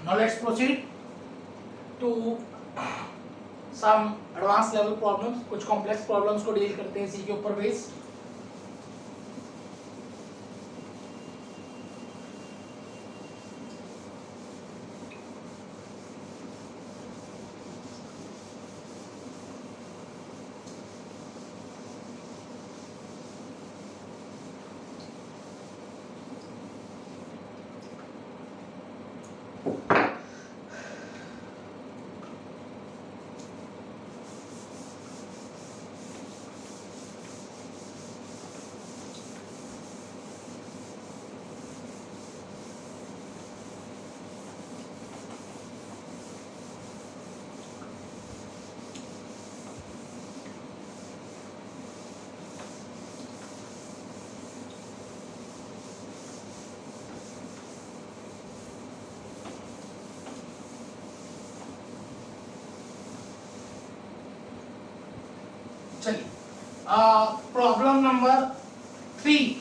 Now let's proceed to some advanced level problems. कुछ complex problems को deal करते हैं इसी के ऊपर बेस्ड. Problem number 3.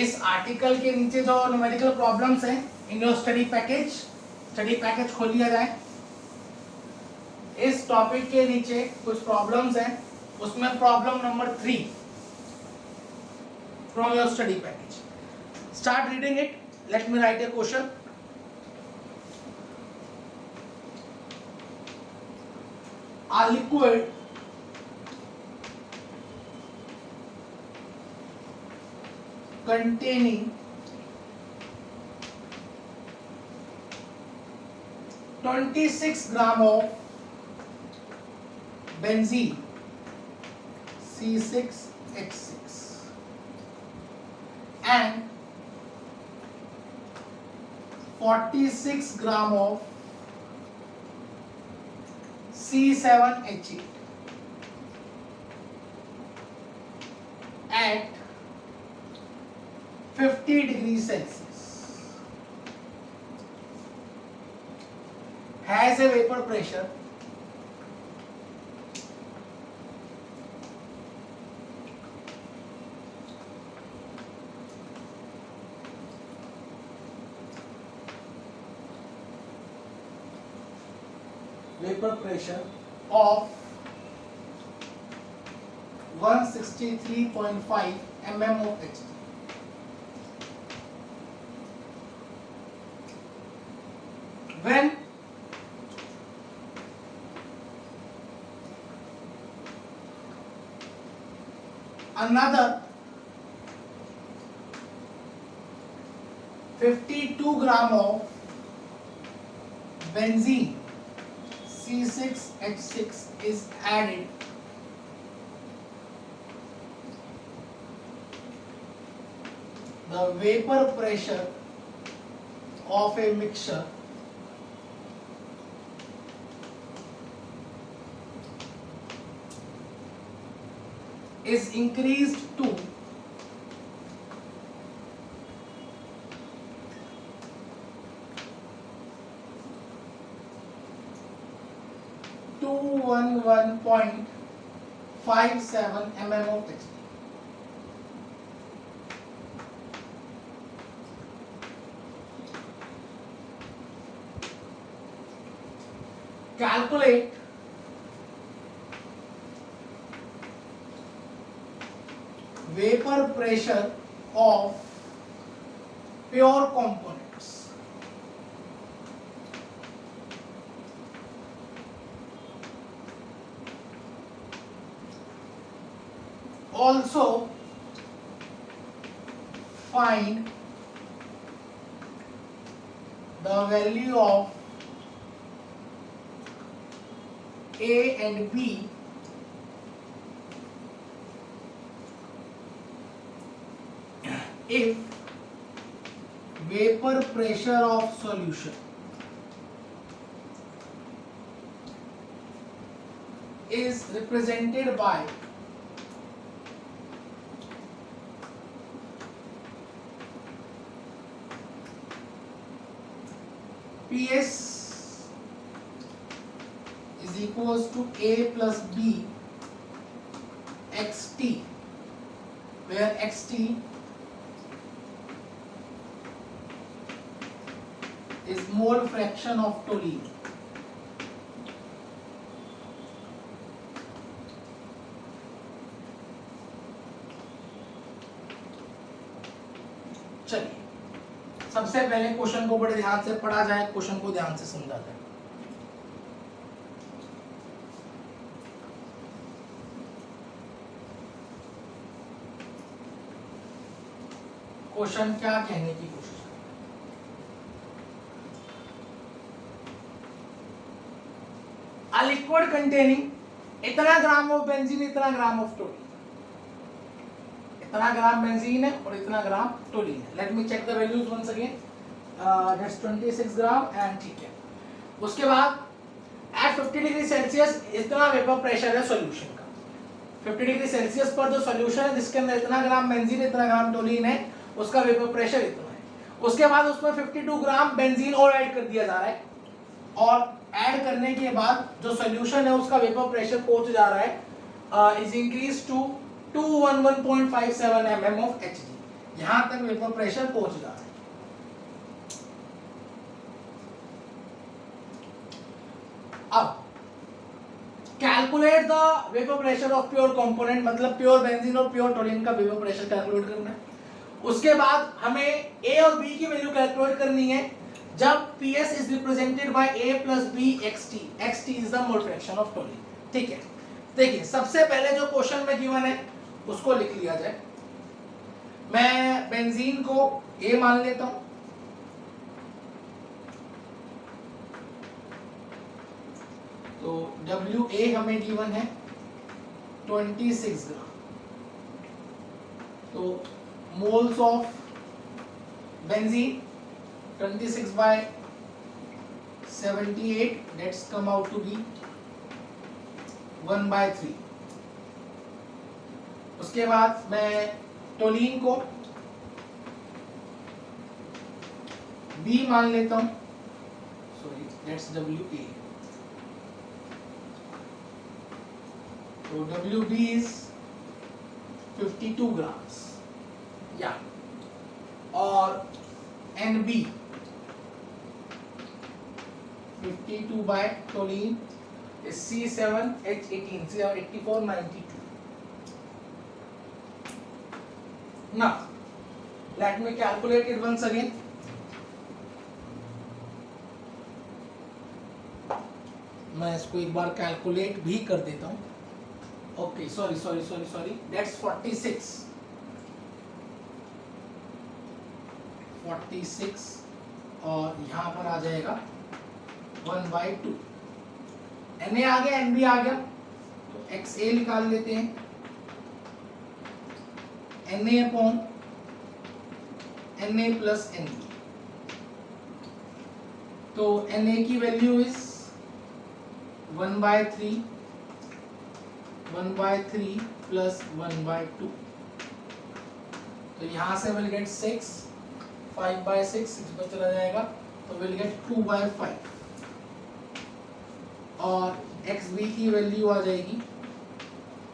इस आर्टिकल के नीचे जो न्यूमेरिकल प्रॉब्लम्स हैं इन योर स्टडी पैकेज खोल लिया जाए. इस टॉपिक के नीचे कुछ प्रॉब्लम्स हैं, उसमें problem number 3 from your study package. Start reading it. Let me right A question. A liquid containing 26 gram of benzene C6H6 and 46 gram of C7H8 at 50 degrees Celsius has a vapor pressure of 163.5 mm of Hg. When another 52 gram of benzene C6H6 is added, the vapor pressure of a mixture is increased to 211.57 mm of Hg. Calculate vapor pressure of pure components. Also find the value of A and B if vapor pressure of solution is represented by PS is equals to A plus B XT, where XT is mole fraction of toluene. चलिए सबसे पहले question को बड़े ध्यान से पढ़ा जाए, question को ध्यान से समझा जाए। क्वेश्चन क्या कहने की कोशिश है? A liquid containing इतना ग्राम ऑफ बेंजीन, इतना ग्राम ऑफ टोलीन, इतना ग्राम बेंजीन है और इतना ग्राम टोलीन है। Let me check the values once again, that's 26 gram and ठीक है। उसके बाद एट 50 डिग्री सेल्सियस इतना वेपर प्रेशर है सॉल्यूशन का। 50 डिग्री सेल्सियस पर जो सॉल्यूशन है जिसके अंदर इतना ग्राम बेंजीन, इतना ग्राम टोलीन है, उसका वेपर प्रेशर इतना है। उसके बाद उसमें 52 ग्राम बेंजीन और ऐड कर दिया जा रहा है और ऐड करने के बाद जो सॉल्यूशन है उसका वेपर प्रेशर पहुंच जा रहा है is increase to 211.57 mm of Hg। यहां तक वेपर प्रेशर पहुंच जा रहा है। अब calculate the vapour pressure of pure component, मतलब प्योर बेंजीन और प्योर टोलीन का वेपर प्रेशर कैलकुलेट करना है। उसके बाद हमें A और B की वैल्यू कैलकुलेट करनी है जब PS is represented by A plus B xt, xt is the mole fraction of toluene। ठीक है, देखिए सबसे पहले जो क्वेश्चन में गिवन है उसको लिख लिया जाए। मैं बेंजीन को A मान लेता हूं, तो WA हमें गिवन है 26 ग्राम, तो moles of benzene 26 by 78, that's come out to be 1/3। उसके बाद मैं टोलीन को B मान लेता हूं, सॉरी that's WA, तो WB is 52 grams या, और NB 52 by toluene is C7H18, C8492। Now let me calculate it once again। मैं इसको एक बार कैलकुलेट भी कर देता हूं। ओके सॉरी दैट्स 46 और यहाँ पर आ जाएगा 1/2। Na आ गया, Nb आ गया, तो XA निकाल लेते हैं। Na upon Na plus Nb, तो Na की वैल्यू इज 1/3 प्लस 1/2, तो यहाँ से विल गेट 6, 5/6 इसमें चला जाएगा, तो विल गेट 2/5 और XB की वैल्यू आ जाएगी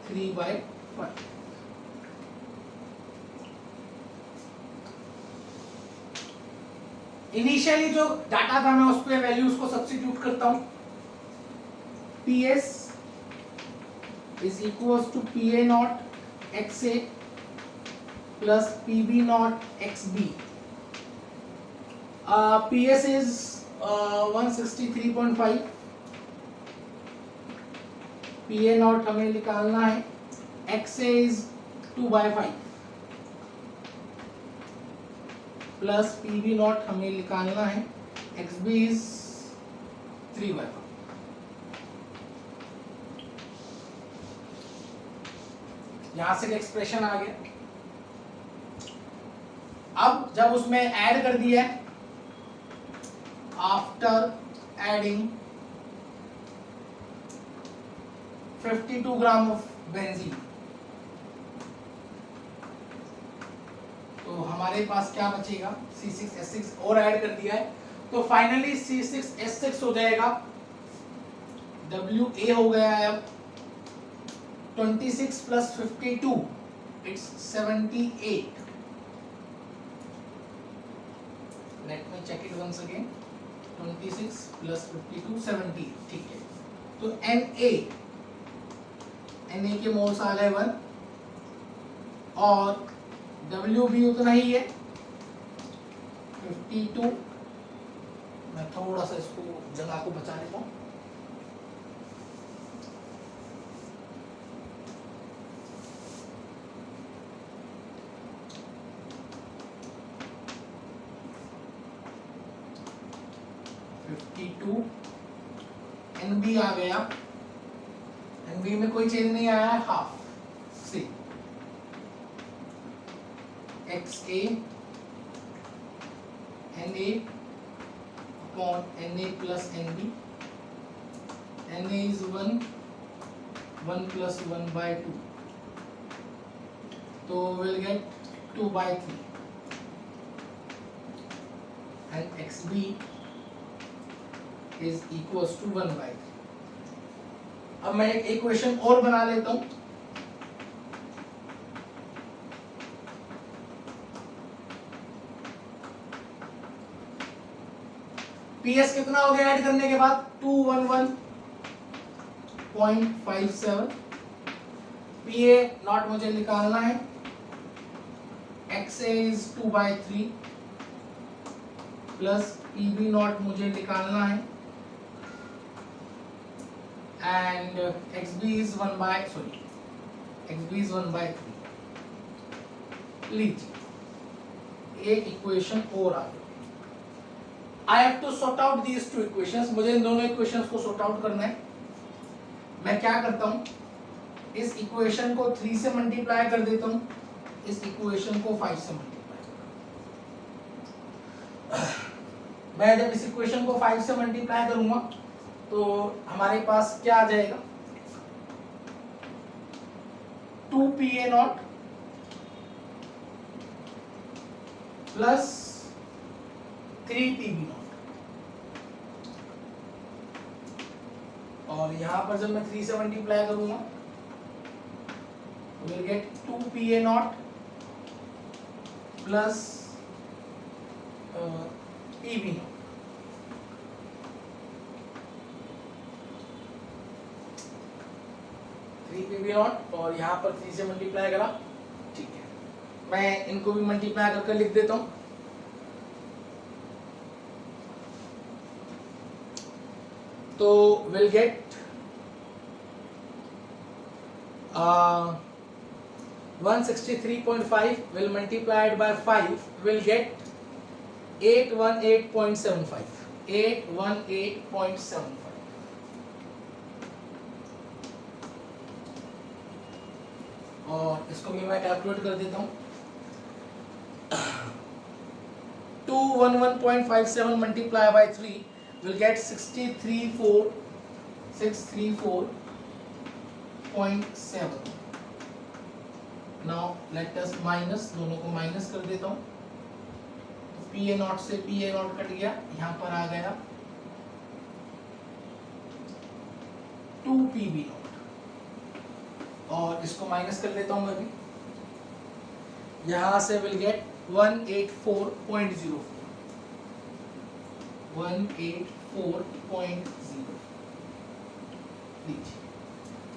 3/5। इनिशियली जो डाटा था मैं उस पे वैल्यूज को सब्स्टिट्यूट करता हूं। PS is equals to PA naught XA plus PB naught XB। PS is 163.5, PA naught हमें निकालना है, XA is 2/5 plus PB naught हमें निकालना है, XB is 3/5। यहां से एक्सप्रेशन आ गया। अब जब उसमें ऐड कर दिया है, after adding 52 gram of benzene, तो हमारे पास क्या बचेगा, C6H6 और ऐड कर दिया है, तो फाइनली C6H6 हो जाएगा, WA हो गया है अब 26 plus 52, it's 78। Let me check it once again, 26 plus 52 70, ठीक है। तो Na के मोल्स आ गए 1 और W भी उतना ही है 52। मैं थोड़ा सा इसको जगह को बचा लेता हूँ। NB आ गया, NB में कोई चेंज नहीं आया है, half C XA NA upon NA plus NB, NA is 1 plus 1 by 2, so we'll get 2 by 3 and XB is equals to 1 by 3। अब मैं एक इक्वेशन और बना लेता हूं। PS कितना हो गया ऐड करने के बाद 211.57। PA नॉट मुझे निकालना है, XA is 2 by 3 plus PB not मुझे निकालना है and XB is 1 by 3। लीजिए एक इक्वेशन और आ गई। I have to sort out these two equations, मुझे इन दोनों इक्वेशंस को सॉर्ट आउट करना है। मैं क्या करता हूँ, इस इक्वेशन को 3 से मल्टीप्लाई कर देता हूँ, इस इक्वेशन को 5 से मल्टीप्लाई। मैं जब इस इक्वेशन को 5 से मल्टीप्लाई करूंगा तो हमारे पास क्या आ जाएगा, 2PA not plus 3PB not, और यहां पर जब मैं 3 से मल्टीप्लाई करूंगा तो will get 2PA not plus PB not. PB not और यहाँ पर 3 से मल्टीप्लाई करा, ठीक है। मैं इनको भी मल्टीप्लाई करके लिख देता हूँ। तो will get 163.5 will multiplied by 5 will get 818.75, 818.75। और इसको भी मैं कैलकुलेट कर देता हूँ। 211.57 multiplied by 3 will get 634.7। Now let us minus, दोनों को माइनस कर देता हूँ। PA नॉट से PA नॉट कट गया, यहाँ पर आ गया 2PB नॉट, और इसको माइनस कर लेता हूँ मैं भी। यहाँ से विल गेट 184.04, 184.0 लीजिए,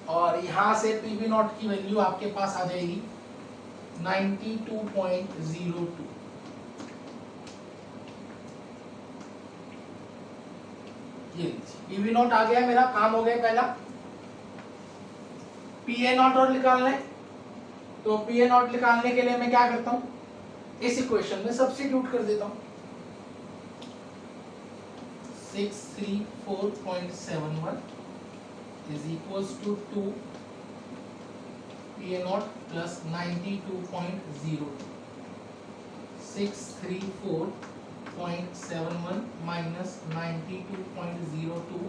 और यहाँ से PB नॉट की वैल्यू आपके पास आ जाएगी 92.02। ये लीजिए PB नॉट आ गया, मेरा काम हो गया पहला। PA नॉट और निकालना है, तो PA नॉट निकालने के लिए मैं क्या करता हूँ, इस इक्वेशन में सब्स्टिट्यूट कर देता हूँ। 634.71 is equals to 2 PA not plus 92.02। 634.71 minus 92.02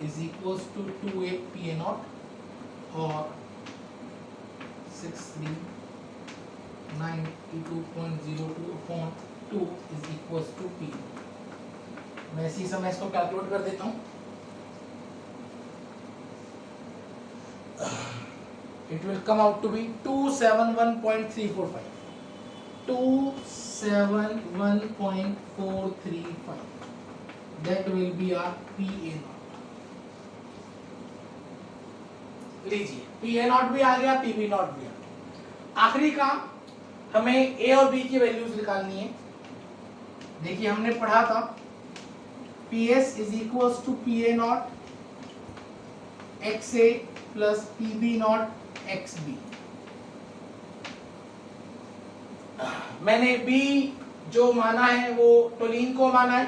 is equals to 2 PA not, और 639.02 upon 2 is equals to P। मैं इसी समय इसको कैलकुलेट कर देता हूँ। It will come out to be 271.345। 271.435. That will be our PA naught. लीजिए PA naught भी आ गया, PB naught भी आ गया। आखिरी काम, हमें A और B की वैल्यूज निकालनी है। देखिए हमने पढ़ा था PS is equals to PA naught XA plus PB naught XB। मैंने B जो माना है वो टोलीन को माना है,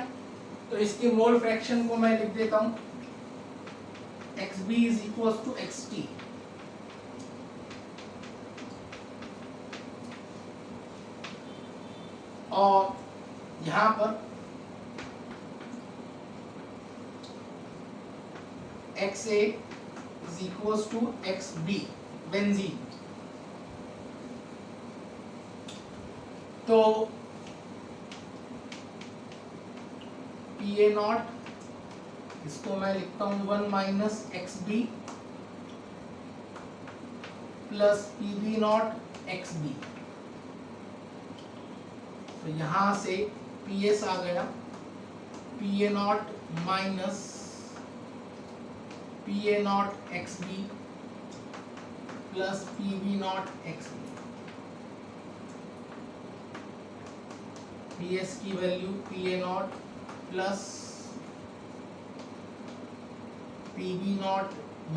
तो इसकी मोल फ्रैक्शन को मैं लिख देता हूं XB is equals to XT। और यहां पर XA is equals to XB benzene. तो PA नॉट, इसको मैं लिखता हूं 1 minus XB plus PB not XB। तो यहां से PS आ गया PA not minus PA not XB plus PB not XB। PS की value PA not plus PB not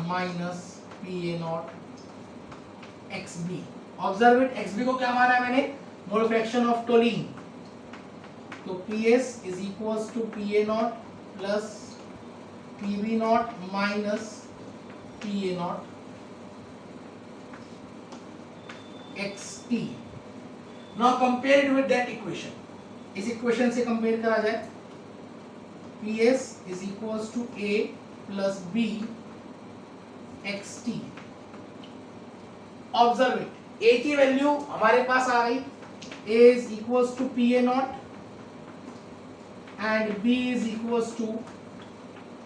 minus PA not XB। Observe it, XB को क्या माना है मैंने, मोल फ्रैक्शन ऑफ टोलीन। तो PS is equals to PA not plus PB not minus PA not XT। Now compare it with that equation। इस equation से compare करा जाए, PS is equals to A plus B XT। Observe it, A की value हमारे पास आ गई, A is equals to PA not and B is equals to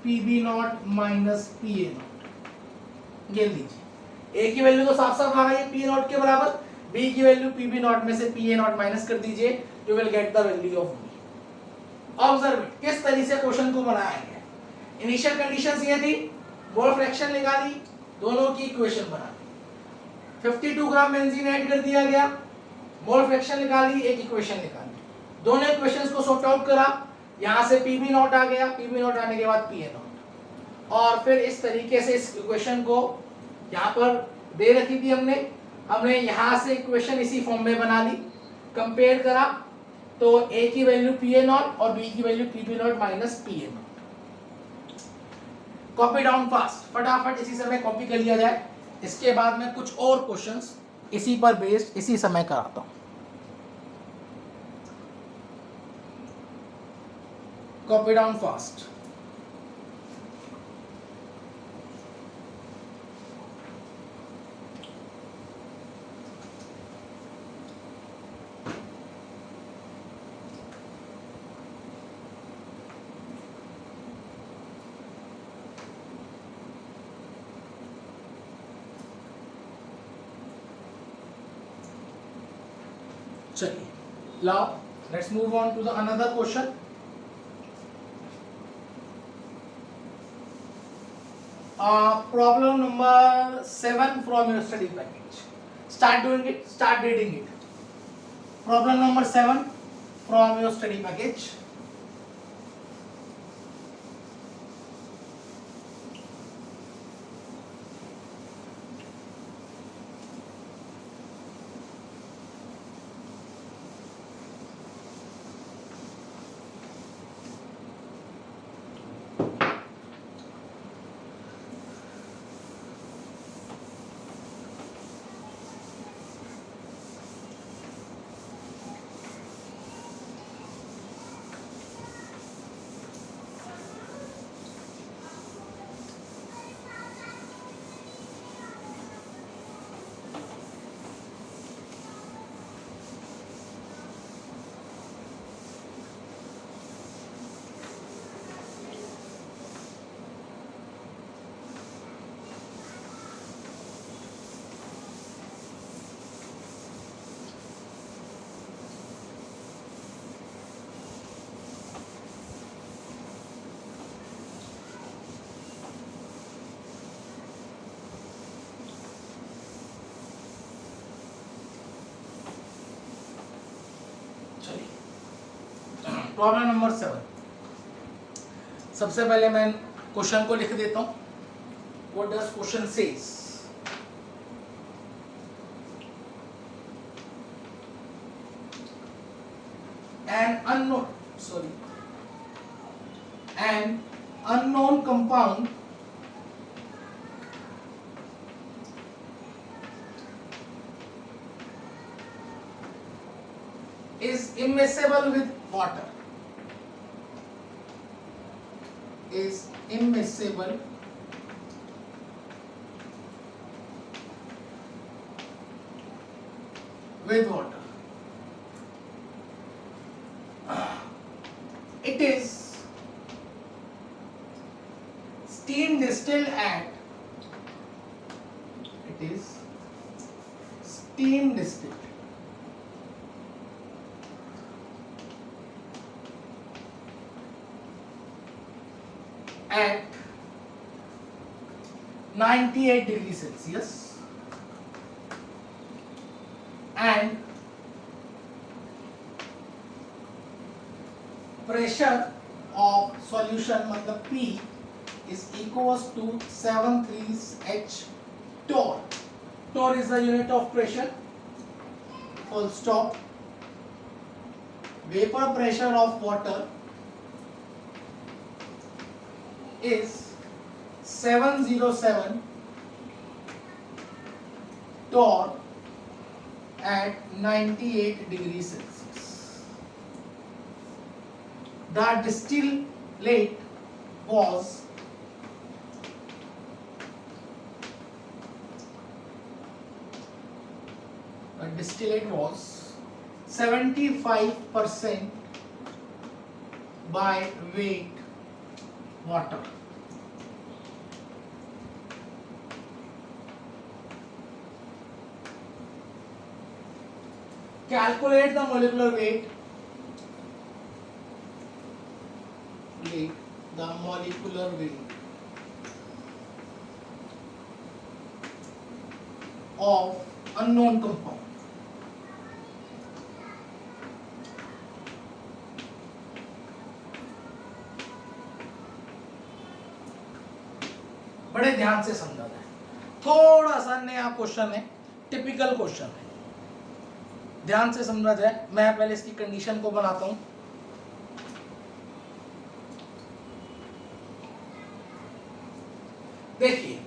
PB not minus PA not. ये लीजिए A की value तो साफ साफ आ गई है P नॉट के बराबर, B की वैल्यू PB नॉट में से PA नॉट माइनस कर दीजिए, you will get the value of B। Observe it, किस तरीके से क्वेश्चन को बनाया गया। इनिशियल कंडीशंस ये थी, मोल फ्रैक्शन निकाली, दोनों की इक्वेशन बना दी, 52 ग्राम बेंजीन ऐड कर दिया गया, मोल फ्रैक्शन निकाली, एक इक्वेशन निकाली, दोनों इक्वेशंस को सॉर्ट आउट करा, यहां से PB नॉट आ गया, PB नॉट आने के बाद PA नॉट, और फिर इस तरीके से इस इक्वेशन को यहाँ पर दे रखी थी हमने यहां से इक्वेशन इसी फॉर्म में बना ली, कंपेयर करा, तो A की वैल्यू PA नॉट और B की value PB not minus PA not. Copy down fast, फटाफट इसी समय कॉपी कर लिया जाए, इसके बाद में कुछ और क्वेश्चंस इसी पर बेस्ड इसी समय कराता हूं। Copy down fast. चलिए, now let's move on to the another question। Problem number 7 from your study package। Start doing it, start reading it। Problem number 7 from your study package। Problem number 7. सबसे पहले मैं question को लिख देता हूं. What does question says? an unknown compound is immiscible with water. Is immiscible with water. It is steam distilled at. It is steam distilled at 98 degrees Celsius and pressure of solution मतलब P is equals to 73H torr. Torr is the unit of pressure. Full stop. Vapor pressure of water is 707 torr at 98 degrees Celsius. The distillate was the distillate was 75% by weight water. Calculate the molecular weight. The molecular weight of unknown compound. बड़े ध्यान से समझा जाए. थोड़ा सा नया question है, typical question है, ध्यान से समझा जाए. मैं पहले इसकी कंडीशन को बनाता हूं. देखिए,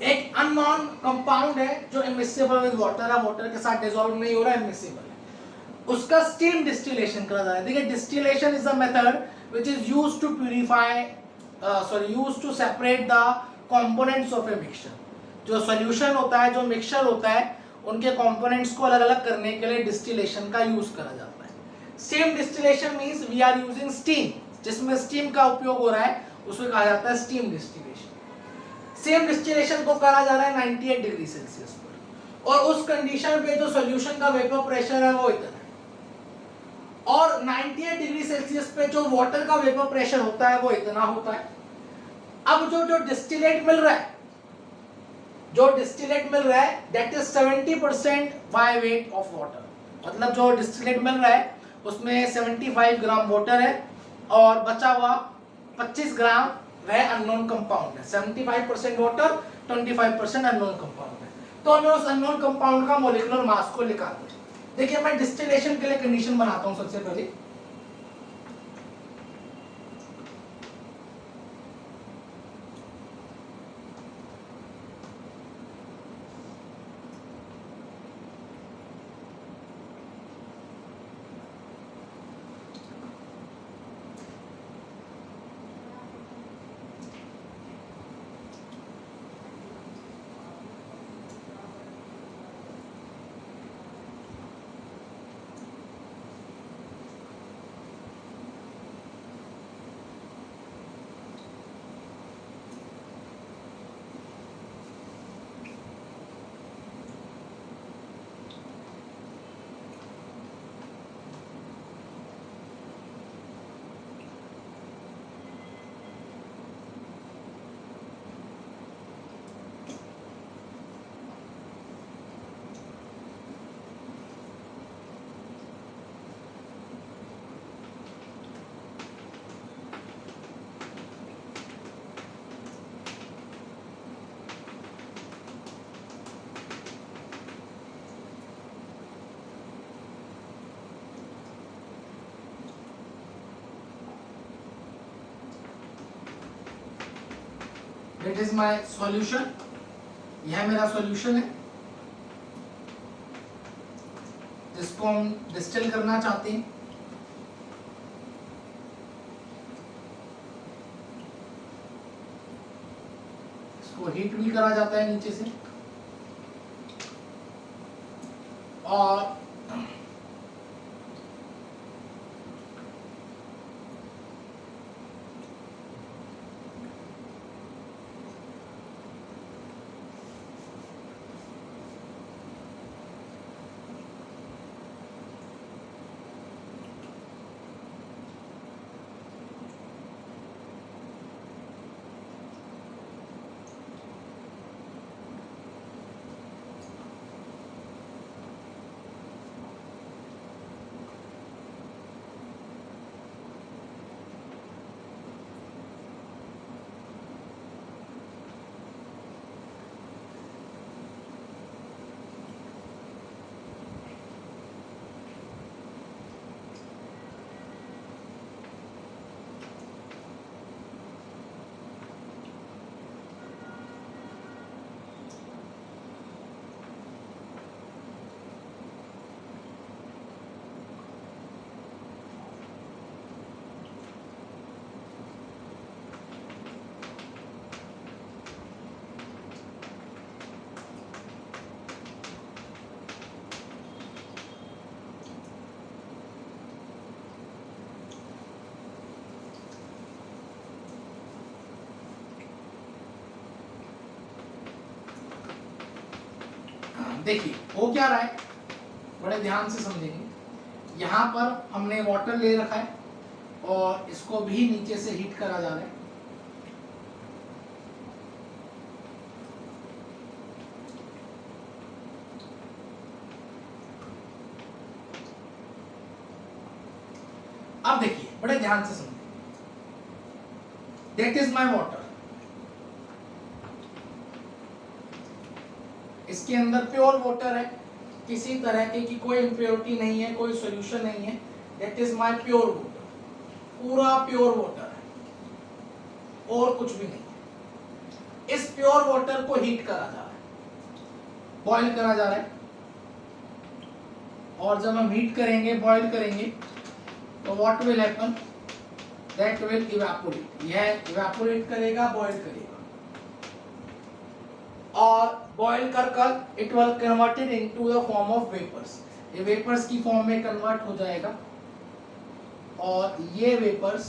एक अननोन कंपाउंड है जो इमिसिबल विद वाटर है, वाटर के साथ डिसॉल्व नहीं हो रहा है, इमिसिबल है. उसका स्टीम डिस्टिलेशन करा जा रहा है. देखिए, distillation is the method which is used to purify used to separate the components of a mixture. जो सॉल्यूशन होता है, जो मिक्सचर होता है, उनके कंपोनेंट्स को अलग अलग करने के लिए डिस्टिलेशन का यूज करा जाता है. Steam distillation means we are using steam. जिसमें स्टीम का उपयोग हो रहा है उसको कहा जाता है स्टीम डिस्टिलेशन. सेम डिस्टिलेशन को करा जा रहा है 98 डिग्री सेल्सियस पर, और उस कंडीशन पे जो सॉल्यूशन का वेपर प्रेशर है वो इतना है, और 98 डिग्री सेल्सियस पे जो वाटर का वेपर प्रेशर होता है वो इतना होता है. अब जो डिस्टिलेट मिल रहा है, that is 70% by weight of water. मतलब जो डिस्टिलेट मिल रहा है उसमें 75 ग्राम वाटर है और बचा हुआ 25 ग्राम वह अननोन कंपाउंड है. 75% वाटर, 25% अननोन कंपाउंड है. तो हमें उस अननोन कंपाउंड का मॉलिक्यूलर मास को निकालना है. देखिए, मैं डिस्टिलेशन के लिए कंडीशन बनाता हूं. सबसे पहले दैट इज माय सॉल्यूशन, यह मेरा सॉल्यूशन है जिसको हम डिस्टिल करना चाहते हैं। इसको हीट भी करा जाता है नीचे से, और देखिए हो क्या रहा है, बड़े ध्यान से समझेंगे। यहाँ पर हमने वाटर ले रखा है और इसको भी नीचे से हीट करा जा रहा है। अब देखिए बड़े ध्यान से समझेंगे, दैट इज माय वाटर, इसके अंदर प्योर वाटर है, किसी तरह की कोई इम्प्योरिटी नहीं है, कोई सॉल्यूशन नहीं है। That is my pure water, पूरा प्योर वाटर है और कुछ भी नहीं है। इस प्योर वाटर को हीट करा जा रहा है, बॉईल करा जा रहा है, और जब हम हीट करेंगे, बॉईल करेंगे, तो what will happen, that will evaporate, यह इवेपोरेट करेगा, बॉईल करेगा, और बॉईल कर it will converted into the form of vapours, ये वेपर्स की फॉर्म में कन्वर्ट हो जाएगा, और ये वेपर्स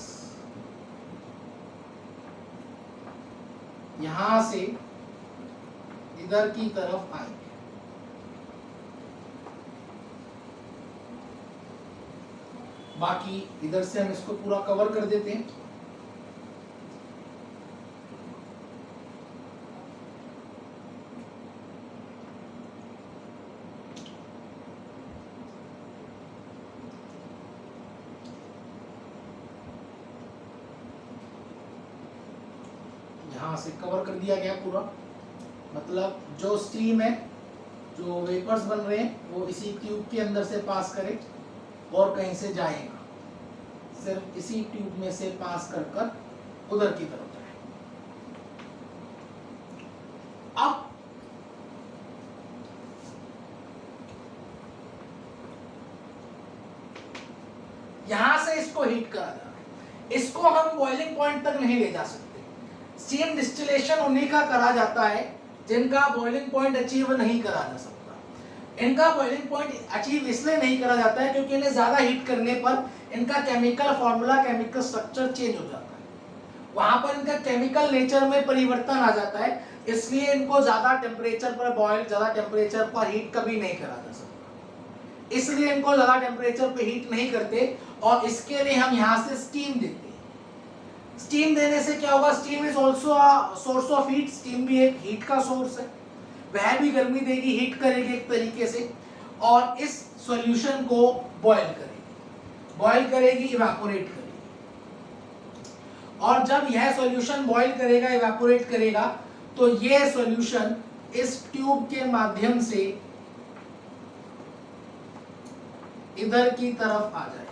यहां से इधर की तरफ आएंगे। बाकी इधर से हम इसको पूरा कवर कर देते हैं। यहाँ से कवर कर दिया गया पूरा, मतलब जो स्टीम है, जो वेपर्स बन रहे हैं, वो इसी ट्यूब के अंदर से पास करे और कहीं से जाएगा, सिर्फ इसी ट्यूब में से पास कर कर उधर की तरफ जाए। अब यहां से इसको हीट करा जा रहा है, इसको हम बॉइलिंग पॉइंट तक नहीं ले जा सकते। स्टीम डिस्टिलेशन उन्हीं का करा जाता है जिनका बॉइलिंग पॉइंट अचीव नहीं करा जा सकता। इनका बॉइलिंग पॉइंट अचीव इसलिए नहीं करा जाता है क्योंकि इन्हें ज्यादा हीट करने पर इनका chemical formula, chemical structure change हो जाता है, वहां पर इनका केमिकल नेचर में परिवर्तन आ जाता है, इसलिए इनको ज्यादा टेम्परेचर पर बॉयल, ज्यादा टेम्परेचर पर हीट कभी नहीं करा जा सकता, इसलिए इनको ज्यादा टेम्परेचर पर हीट नहीं करते, और इसके लिए हम यहाँ से स्टीम देते हैं। स्टीम देने से क्या होगा, steam is also source of heat, steam भी एक हीट का सोर्स है, वह भी गर्मी देगी, हीट करेगी एक तरीके से, और इस सॉल्यूशन को बॉयल करेगी, इवेपोरेट करेगी, और जब यह सॉल्यूशन बॉयल करेगा, इवेपोरेट करेगा, तो यह सॉल्यूशन इस ट्यूब के माध्यम से इधर की तरफ आ जाएगा।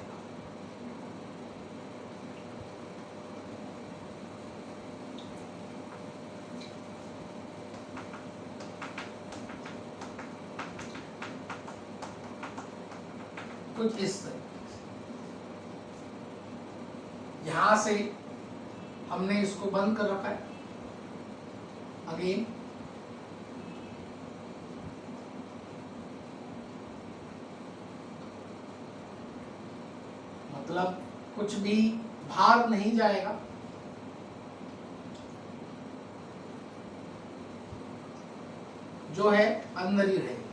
कुछ इस तरीके से। यहां से हमने इसको बंद कर रखा है। अगेन मतलब कुछ भी बाहर नहीं जाएगा, जो है अंदर ही रहेगा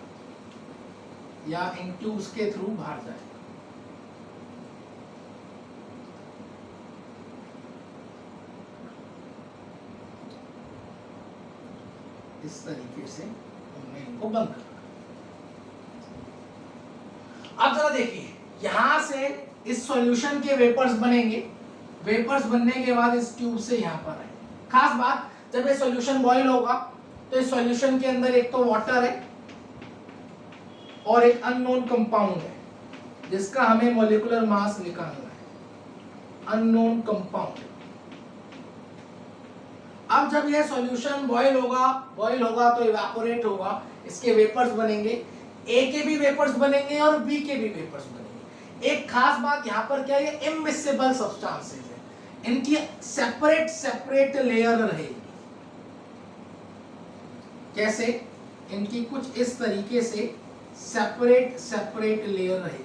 या इन ट्यूब्स के थ्रू बाहर जाएगा। इस तरीके से हमने इनको बंद कर रखा। अब जरा देखिए, यहां से इस सॉल्यूशन के वेपर्स बनेंगे, वेपर्स बनने के बाद इस ट्यूब से यहां पर आएंगे। खास बात, जब ये सॉल्यूशन बॉईल होगा तो इस सॉल्यूशन के अंदर एक तो वाटर है और एक अननोन कंपाउंड है जिसका हमें मॉलिक्यूलर मास निकालना है, अननोन कंपाउंड। अब जब यह सॉल्यूशन बॉईल होगा तो इवेपोरेट होगा, इसके वेपर्स बनेंगे, ए के भी वेपर्स बनेंगे और बी के भी वेपर्स बनेंगे। एक खास बात यहाँ पर क्या है, इमिसिबल सब्सटेंसेस है, इनकी सेपरेट लेयर रहेगी। कैसे? इनकी कुछ इस तरीके से सेपरेट लेयर रहेगी।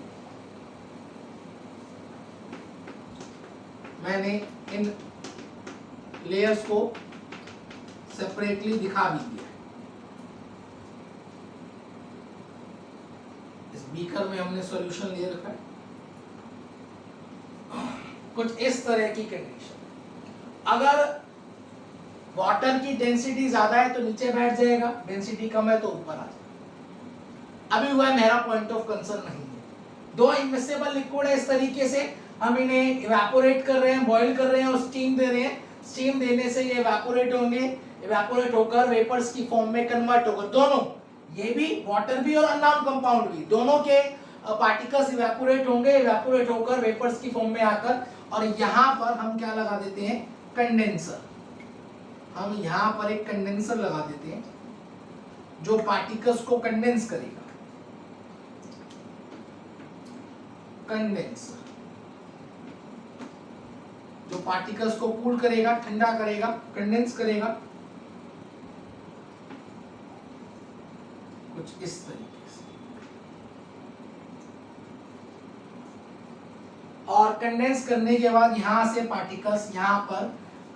मैंने इन लेयर्स को सेपरेटली दिखा भी दिया। इस बीकर में हमने सॉल्यूशन ले रखा है। कुछ इस तरह की कंडीशन। अगर वाटर की डेंसिटी ज्यादा है तो नीचे बैठ जाएगा, डेंसिटी कम है तो ऊपर आ जाएगा। अभी वह मेरा पॉइंट ऑफ कंसर्न नहीं है। दो इमिसिबल लिक्विड है, इस तरीके से हम इन्हें इवेपोरेट कर रहे हैं, बॉईल कर रहे हैं और स्टीम दे रहे हैं। स्टीम देने से ये इवेपोरेट होंगे, इवेपोरेट होकर वेपर्स की फॉर्म में कन्वर्ट होकर, दोनों, ये भी वाटर भी और अननोन कंपाउंड भी, दोनों के पार्टिकल्स इवेपोरेट होंगे, इवेपोरेट होकर वेपर्स की फॉर्म में आकर, और यहाँ पर हम क्या लगा देते हैं, कंडेंसर। हम यहाँ पर एक कंडेंसर लगा देते हैं जो पार्टिकल्स को कंडेंस करेगा। कंडेंसर जो पार्टिकल्स को कूल करेगा, ठंडा करेगा, कंडेंस करेगा, कुछ इस तरीके से। और कंडेंस करने के बाद यहां से पार्टिकल्स यहां पर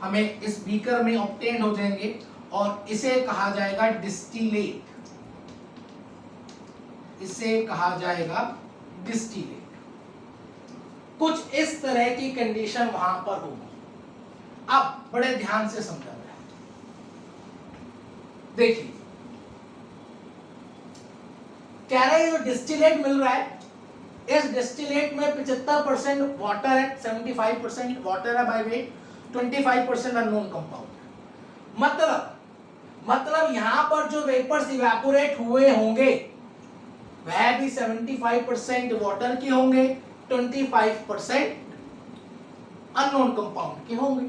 हमें इस बीकर में ऑब्टेन हो जाएंगे और इसे कहा जाएगा डिस्टिलेट। इसे कहा जाएगा डिस्टिलेट। कुछ इस तरह की कंडीशन वहां पर होगी। अब बड़े ध्यान से समझा जाए। देखिए, कह रहे हैं जो डिस्टिलेट मिल रहा है, इस डिस्टिलेट में 75% वाटर है, 75% वाटर है बाय वेट, 25% अननोन कंपाउंड। मतलब यहां पर जो वेपर्स इवेपोरेट हुए होंगे वह भी 75% वाटर के होंगे, 25% अननोन कंपाउंड के होंगे।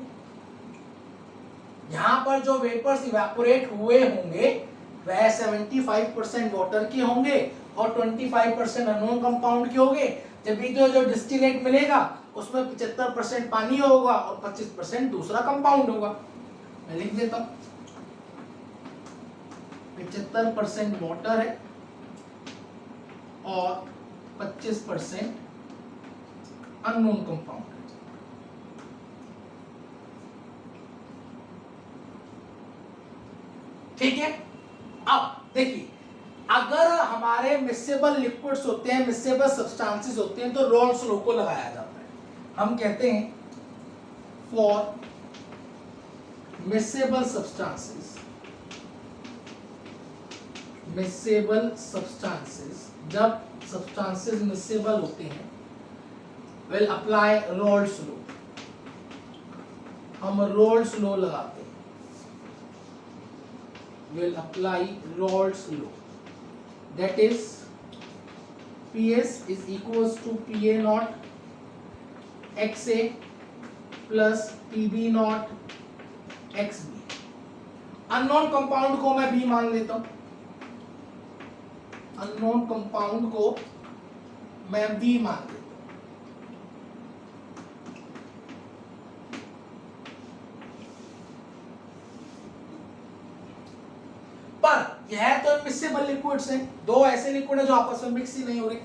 यहां पर जो वेपर्स इवेपोरेट हुए होंगे वह 75% वाटर के होंगे और 25% अननोन कंपाउंड के होंगे। जब भी जो डिस्टिलेट मिलेगा उसमें 75% पानी होगा और 25% दूसरा कंपाउंड होगा। मैं लिख देता हूं, 75% वाटर है और 25% अननोन कंपाउंड है। ठीक है। अब देखिए, अगर हमारे मिक्सेबल लिक्विड्स होते हैं, मिक्सेबल सब्सटेंसेस होते हैं, तो रोल्स लॉ को लगाया जाता है। हम कहते हैं फॉर मिक्सेबल सब्सटेंसेस, जब सब्सटेंसेस मिक्सेबल होते हैं, विल अप्लाई रोल्स लॉ। हम रोल्स लॉ लगाते हैं, will apply Rolle's law, that is PS is equals to PA naught XA plus PB naught XB। Unknown compound को मैं B मान लेता हूं, अननोन कंपाउंड को मैं V मान देता हूं। पर यह तो इमिसिबल लिक्विड्स हैं, दो ऐसे लिक्विड हैं जो आपस में मिक्स ही नहीं हो रहे।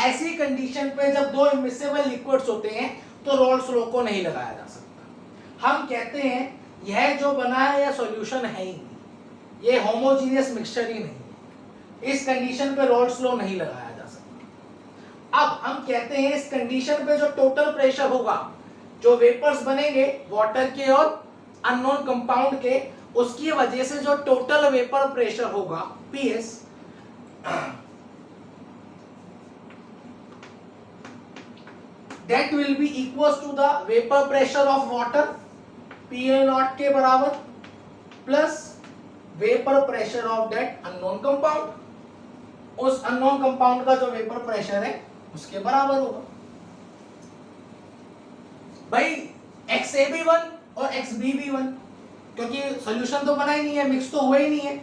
ऐसी कंडीशन पे जब दो इमिसिबल लिक्विड्स होते हैं तो रोल्स लॉ को नहीं लगाया जा सकता। हम कहते हैं यह जो बना है यह सॉल्यूशन है ही नहीं, ये होमोजीनियस मिक्सचर ही नहीं। इस कंडीशन पे रोल्स लॉ नहीं लगाया जा सकता। अब हम कहते हैं इस कंडीशन पे जो टोटल प्रेशर होगा, जो वेपर्स बनेंगे वाटर के और अननोन कंपाउंड के, उसकी वजह से जो टोटल वेपर प्रेशर होगा PS, that will be equals to the vapor pressure of water PA0 के बराबर plus vapour pressure of that unknown compound, उस अननोन कंपाउंड का जो वेपर प्रेशर है उसके बराबर होगा। भाई XAB1 और XBB1, क्योंकि सॉल्यूशन तो बना ही नहीं है, मिक्स तो हुआ ही नहीं है,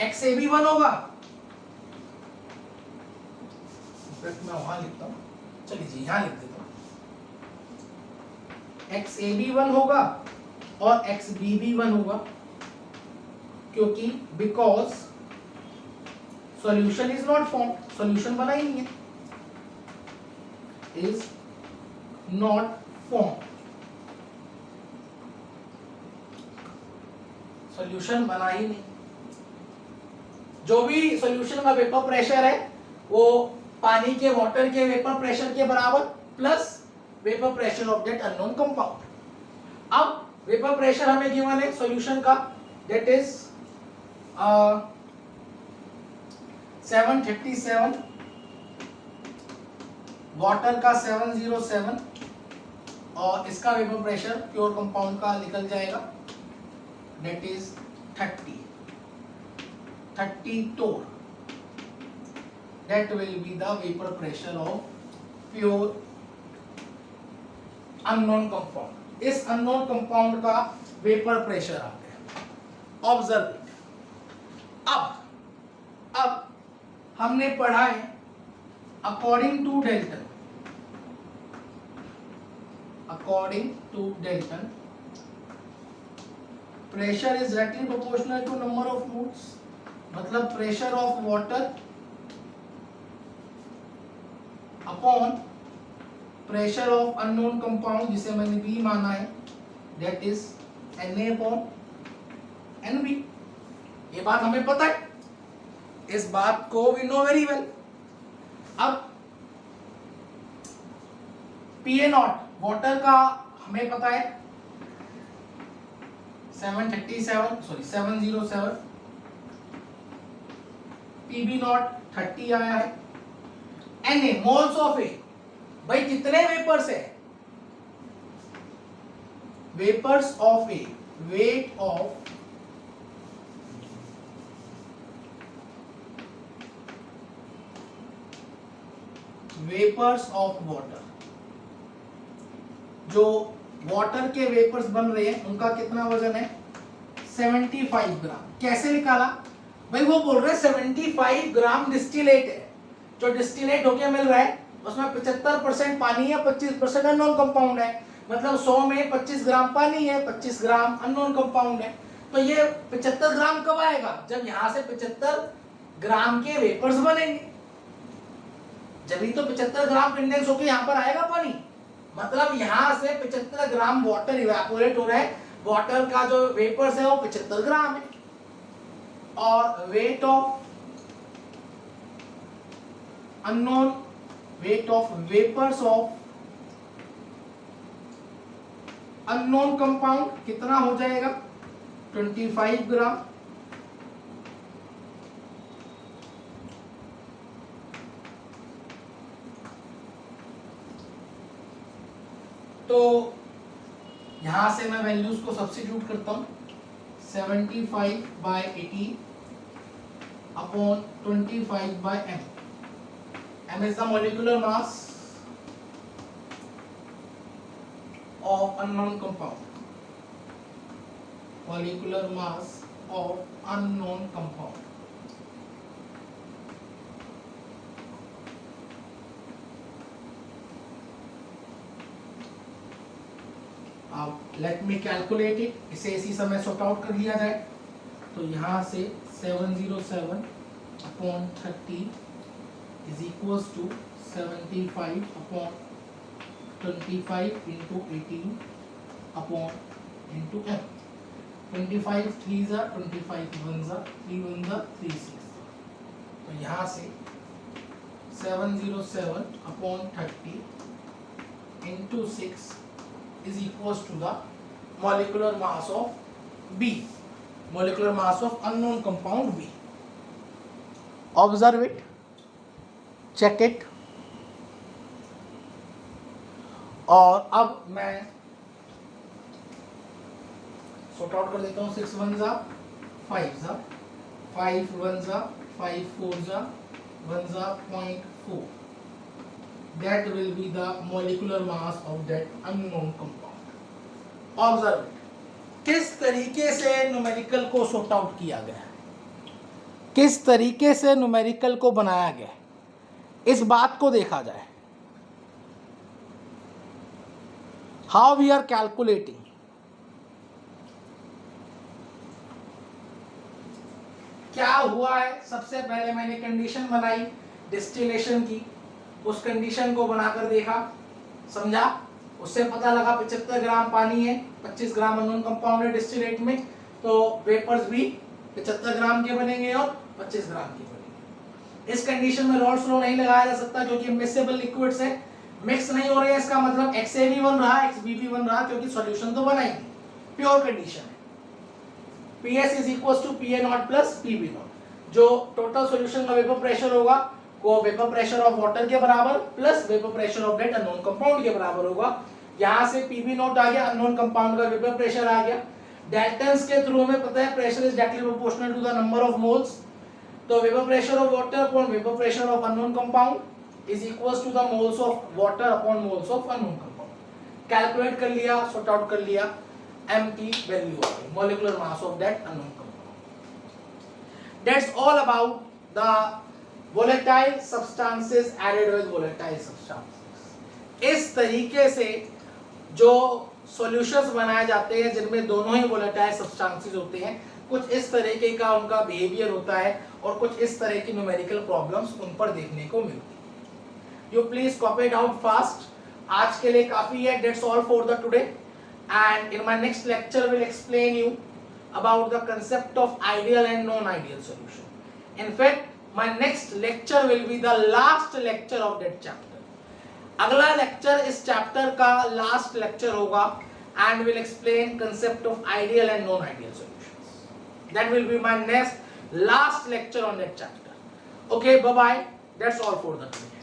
XAB1 होगा, मैं वहां लिखता हूं, चलिए जी यहां लिख देता हूं, XAB1 होगा और XBB1 होगा, क्योंकि because solution is not form, solution बना ही नहीं है, इज नॉट फॉर्म, सॉल्यूशन बना ही नहीं। जो भी सॉल्यूशन का वेपर प्रेशर है वो पानी के वाटर के वेपर प्रेशर के बराबर plus vapour pressure of that unknown compound. अब वेपर प्रेशर हमें गिवन है सॉल्यूशन का, दैट इज 737, वाटर का 707 और इसका वेपर प्रेशर प्योर कंपाउंड का निकल जाएगा, that is 30 torr, that will be the vapor pressure of pure unknown compound। इस अननोन कंपाउंड का वेपर प्रेशर आ गया। ऑब्जर्व, अब हमने पढ़ा है according to Dalton pressure is directly proportional to number of moles, मतलब pressure of water upon pressure of unknown compound, जिसे मैंने B माना है, that is Na upon Nb। ये बात हमें पता है, इस बात को वी नो वेरी वेल। अब PA0 वाटर का हमें पता है 707, PB0 30 आया है, Na मोल्स ऑफ A, भाई कितने वेपर्स है, vapours of A, weight of vapours of water, जो वाटर के वेपर्स बन रहे हैं उनका कितना वजन है 75 ग्राम। कैसे निकाला भाई, वो बोल रहे हैं 75 ग्राम डिस्टिलेट है, जो डिस्टिलेट होके मिल रहा है उसमें 75% पानी है, 25% अननोन कंपाउंड है, मतलब 100 में 25 ग्राम पानी है, 25 ग्राम अननोन कंपाउंड है। तो ये 75 ग्राम कब आएगा, जब यहां से 75 ग्राम के वेपर्स बनेंगे, जब ही तो 75 ग्राम कंडेंस होकर यहां पर आएगा पानी, मतलब यहां से 75 ग्राम वाटर इवेपोरेट हो रहा है, वाटर का जो वेपर्स है वो 75 ग्राम है, और weight of unknown, weight of vapours of unknown compound कितना हो जाएगा 25 ग्राम। तो यहां से मैं वैल्यूज को सब्स्टिट्यूट करता हूं, 75/80 upon 25/m। m is the molecular mass of unknown compound, molecular mass of unknown compound। अब लेट मी कैलकुलेट इट, इसे इसी समय सॉर्ट आउट कर लिया जाए। तो यहाँ से 707 upon 30 is equals to 75 upon 25 into 18 upon into m। 25 3 जा 25 1 जा 3 1 जा 3 6। तो यहाँ से 707 upon 30 into 6 is equals to the molecular mass of B, molecular mass of unknown compound B. Observe it, check it, और अब मैं सॉर्ट आउट कर देता हूँ। 6 1 जा 5 जा 5 1 जा 5 4 जा 1 जा 0.4। That will be the molecular mass of that unknown compound. Observe it. किस तरीके से न्यूमेरिकल को सॉर्ट आउट किया गया, किस तरीके से न्यूमेरिकल को बनाया गया, इस बात को देखा जाए। How we are calculating? क्या हुआ है, सबसे पहले मैंने कंडीशन बनाई डिस्टिलेशन की, उस कंडीशन को बनाकर देखा, समझा, उससे पता लगा 75 ग्राम पानी है, 25 ग्राम अननोन कंपाउंड है डिस्टिलेट में, तो वेपर्स भी 75 ग्राम के बनेंगे और 25 ग्राम के बनेंगे। इस कंडीशन में रॉल्स लॉ नहीं लगाया जा सकता क्योंकि मिक्सेबल लिक्विड्स है, मिक्स नहीं हो रहे हैं, इसका मतलब XA भी बन रहा है XB भी बन रहा है क्योंकि सॉल्यूशन तो बना ही नहीं, प्योर कंडीशन है। PS is equals to PA naught plus PB naught, जो टोटल सॉल्यूशन का वेपर प्रेशर होगा वो वेपर प्रेशर ऑफ वाटर के बराबर plus vapour pressure of that unknown compound के बराबर होगा। यहाँ से PB नॉट आ गया, अननोन कंपाउंड का वेपर प्रेशर आ गया। डाल्टन्स के थ्रू में पता है pressure is directly proportional to the number of moles, तो vapour pressure of water upon vapour pressure of unknown compound is equals to the moles of water upon moles of unknown compound. Calculate कर लिया, sort out कर लिया, m की value आ गई, molecular mass of that unknown compound. That's all about the volatile substances added with volatile substances। इस तरीके से जो सॉल्यूशंस बनाए जाते हैं जिनमें दोनों ही volatile substances होते हैं, कुछ इस तरीके का उनका बिहेवियर होता है और कुछ इस तरह की न्यूमेरिकल प्रॉब्लम्स उन पर देखने को मिलती है। You please copy it out fast. आज के लिए काफी है। That's all for the today, and in my next lecture will explain you about the concept of ideal and non-ideal solution। In fact, my next lecture will be the last lecture of that chapter। अगला lecture इस chapter का last lecture होगा and will explain concept of ideal and non-ideal solutions। That will be my next last lecture on that chapter। Okay, bye bye। That's all for the today।